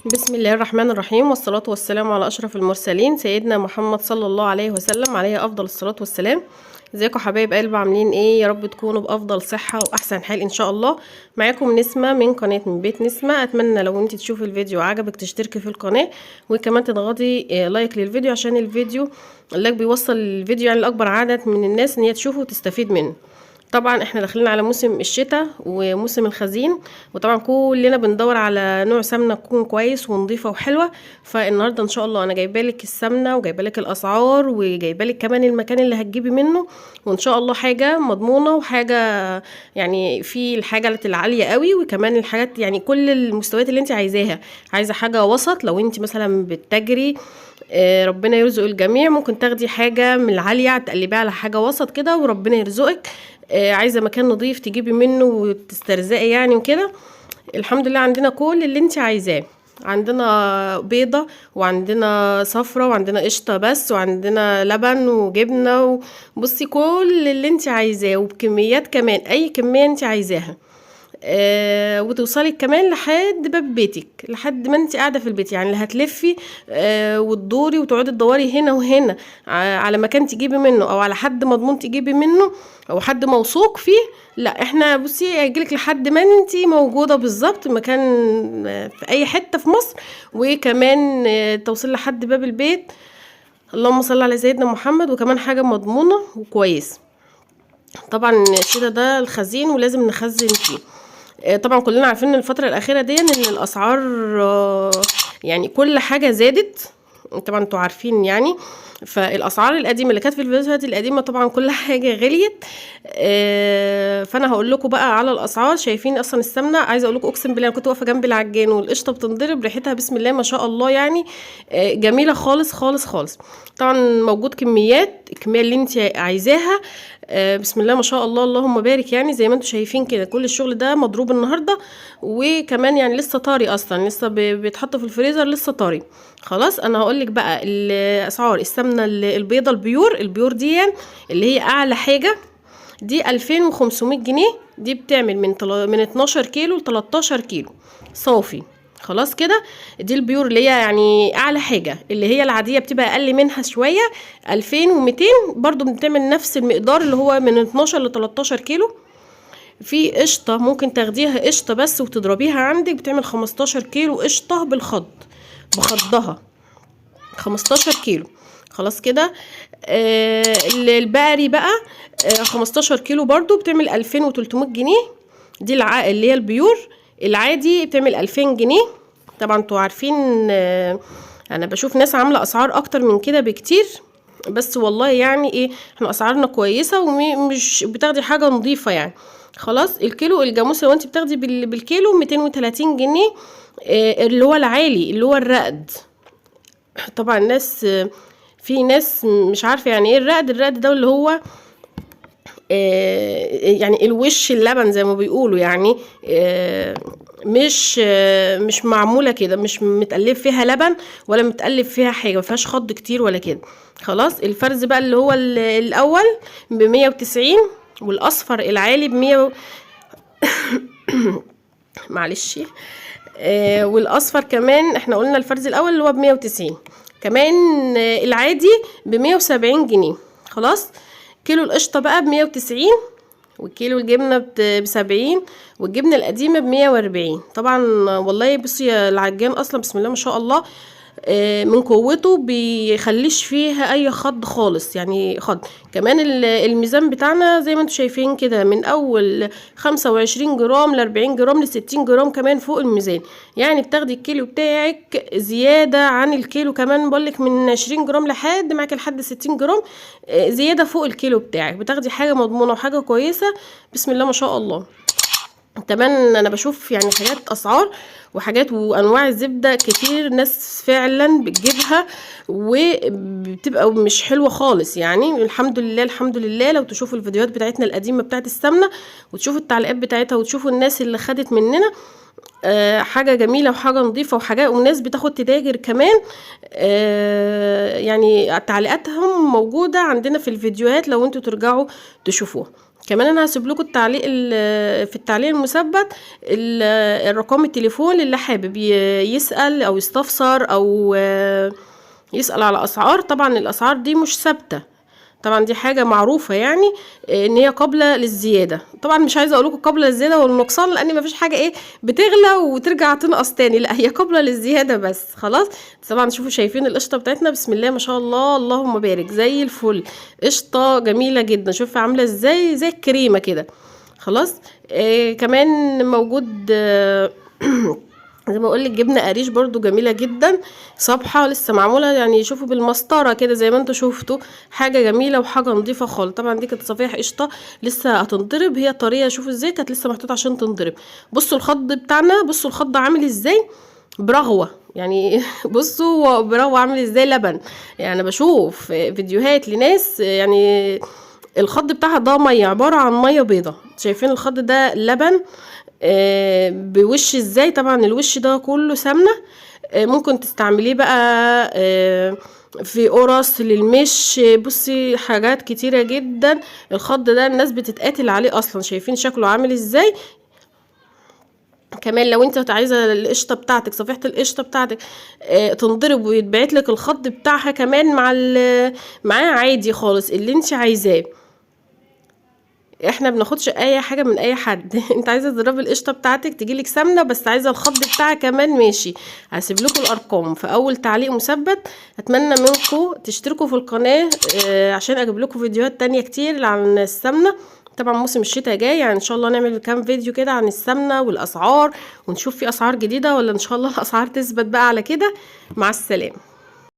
بسم الله الرحمن الرحيم، والصلاة والسلام على أشرف المرسلين سيدنا محمد صلى الله عليه وسلم، عليه أفضل الصلاة والسلام. ازيكم حبايب قلب، عاملين ايه؟ يا رب تكونوا بأفضل صحة وأحسن حال إن شاء الله. معاكم نسمة من قناة من بيت نسمة. أتمنى لو انت تشوفي الفيديو عجبك تشتركي في القناة، وكمان تضغطي لايك للفيديو، عشان الفيديو اللايك بيوصل الفيديو يعني لأكبر عدد من الناس ان هي تشوفه وتستفيد منه. طبعا احنا داخلين على موسم الشتاء وموسم الخزين، وطبعا كلنا بندور على نوع سمنه تكون كويس ونظيفه وحلوه. فالنهارده ان شاء الله انا جايبه لك السمنه، وجايبه لك الاسعار، وجايبه لك كمان المكان اللي هتجيبي منه، وان شاء الله حاجه مضمونه، وحاجه يعني في الحاجه العاليه قوي، وكمان الحاجات يعني كل المستويات اللي انت عايزاها. عايزه حاجه وسط، لو انت مثلا بتجري ربنا يرزق الجميع، ممكن تاخدي حاجه من العاليه تقلبيها على حاجه وسط كده وربنا يرزقك. عايزه مكان نظيف تجيبي منه وتسترزقي يعني وكده. الحمد لله عندنا كل اللي انت عايزاه. عندنا بيضه، وعندنا صفرة، وعندنا قشطه بس، وعندنا لبن وجبنه، وبصي كل اللي انت عايزاه، وبكميات كمان، اي كميه انت عايزاها. وتوصلي كمان لحد باب بيتك، لحد ما انت قاعده في البيت، يعني اللي هتلفي وتدوري وتقعدي تدوري هنا وهنا على مكان تجيبي منه، او على حد مضمون تجيبي منه، او حد موثوق فيه. لا، احنا بصي هيجيلك لحد ما انت موجوده بالظبط، مكان في اي حته في مصر، وكمان توصل لحد باب البيت. اللهم صل على سيدنا محمد. وكمان حاجه مضمونه وكويس. طبعا الشتا ده الخزين ولازم نخزن فيه. طبعا كلنا عارفين ان الفترة الأخيرة دي ان الأسعار يعني كل حاجة زادت. طبعا انتوا عارفين يعني. فالأسعار القديمة اللي كانت في الفيديوهات القديمة طبعا كل حاجة غليت. فأنا هقول لكم بقى على الأسعار. شايفين أصلا السمنة، عايزة أقول لكم أقسم بالله أنا كنت واقفة جنب العجان والقشطة بتنضرب ريحتها، بسم الله ما شاء الله يعني. جميلة خالص خالص خالص. طبعا موجود كميات، الكمية اللي انت عايزاها. بسم الله ما شاء الله، اللهم بارك. يعني زي ما انتم شايفين كده كل الشغل ده مضروب النهارده، وكمان يعني لسه طاري، اصلا لسه بيتحط في الفريزر، لسه طاري. خلاص انا هقول لك بقى الاسعار. السمنه البيضه البيور دي يعني اللي هي اعلى حاجه، دي 2500 جنيه. دي بتعمل من 12 كيلو ل 13 كيلو صافي. خلاص كده. دي البيور اللي هي يعني اعلى حاجه. اللي هي العاديه بتبقى اقل منها شويه، 2200 برضو بتعمل نفس المقدار، اللي هو من 12 ل 13 كيلو. في قشطه ممكن تاخديها قشطه بس وتضربيها عندك، بتعمل 15 كيلو قشطه بخضها 15 كيلو. خلاص كده. البقري بقى 15 كيلو برضو بتعمل 2300 جنيه. دي اللي هي البيور. العادي بتعمل 2000 جنيه. طبعا انتوا عارفين انا بشوف ناس عامله اسعار اكتر من كده بكتير، بس والله يعني ايه، احنا اسعارنا كويسه ومش بتاخدي حاجه نظيفه يعني. خلاص. الكيلو الجاموسه لو انت بتاخدي بالكيلو 230 جنيه. اللي هو العالي، اللي هو الرقد. طبعا في ناس مش عارفه يعني ايه الرقد ده، اللي هو يعني الوش اللبن زي ما بيقولوا يعني. مش معموله كده، مش متقلب فيها لبن ولا متقلب فيها حاجه، ما فيهاش خض كتير ولا كده. خلاص. الفرز بقى اللي هو الاول ب190، والاصفر العالي ب100 معلش. والاصفر كمان احنا قلنا الفرز الاول اللي هو ب190 كمان. العادي ب170 جنيه. خلاص. كيلو القشطه بقى ب190، وكيلو الجبنه ب70، والجبنه القديمه ب140. طبعا والله بصي العجان اصلا بسم الله ما شاء الله من قوته بيخليش فيها اي خض خالص، يعني خض. كمان الميزان بتاعنا زي ما انتم شايفين كده، من اول 25 جرام ل 40 جرام ل 60 جرام كمان فوق الميزان. يعني بتاخدي الكيلو بتاعك زياده عن الكيلو، كمان بقولك من 20 جرام معاك لحد 60 جرام زياده فوق الكيلو بتاعك. بتاخدي حاجه مضمونه وحاجه كويسه، بسم الله ما شاء الله. كمان انا بشوف يعني حاجات اسعار وحاجات وانواع الزبده كتير ناس فعلا بتجيبها وبتبقى مش حلوه خالص يعني. الحمد لله الحمد لله. لو تشوفوا الفيديوهات بتاعتنا القديمه بتاعت السمنه، وتشوفوا التعليقات بتاعتها، وتشوفوا الناس اللي خدت مننا حاجه جميله وحاجه نظيفه وحاجه، وناس بتاخد تتاجر كمان. يعني تعليقاتهم موجوده عندنا في الفيديوهات، لو انتوا ترجعوا تشوفوها. كمان انا هسيب لكم التعليق في التعليق المثبت الرقم التليفون اللي حابب يسأل او يستفسر او يسأل على اسعار. طبعا الاسعار دي مش ثابته، طبعا دي حاجة معروفة يعني ان هي قابلة للزيادة. طبعا مش عايزة اقول لكم قابلة للزيادة والنقصان، لان مفيش حاجة ايه بتغلى وترجع تنقص تاني، لا هي قابلة للزيادة بس خلاص. طبعا شوفوا شايفين القشطة بتاعتنا بسم الله ما شاء الله اللهم بارك زي الفل، قشطة جميلة جدا. شوفوا عاملة ازاي زي الكريمة كده خلاص. كمان موجود زي ما اقول لك جبنه قريش برضو جميله جدا، صبحه لسه معموله يعني، شوفوا بالمسطره كده زي ما انتوا شفتوا، حاجه جميله وحاجه نظيفه خالص. طبعا دي كانت صفيح قشطه لسه هتنضرب، هي طريه، شوفوا ازاي كانت لسه محطوطه عشان تنضرب. بصوا الخض بتاعنا، بصوا الخض عامل ازاي برغوه يعني بصوا برغوه عامل ازاي لبن. يعني انا بشوف فيديوهات لناس يعني الخض بتاعها ده ميه، عباره عن ميه بيضه. شايفين الخض ده لبن بوش ازاي. طبعا الوش ده كله سمنه، ممكن تستعمليه بقى في قرص للمش، بصي حاجات كتيره جدا. الخض ده الناس بتتقاتل عليه اصلا، شايفين شكله عامل ازاي. كمان لو انت عايزه القشطه بتاعتك، صفيحه القشطه بتاعتك تنضرب ويتبعت لك الخض بتاعها كمان معاه عادي خالص اللي انت عايزاه. احنا بناخدش اي حاجه من اي حد انت عايزه تضربي القشطه بتاعتك تجيلك سمنه، بس عايزه الخض بتاعها كمان ماشي. هسيب لكم الارقام في اول تعليق مثبت. اتمنى منكم تشتركوا في القناه عشان اجيب لكم فيديوهات تانية كتير عن السمنه. طبعا موسم الشتاء جاي، يعني ان شاء الله نعمل كام فيديو كده عن السمنه والاسعار، ونشوف في اسعار جديده ولا ان شاء الله الاسعار تثبت بقى على كده. مع السلامه.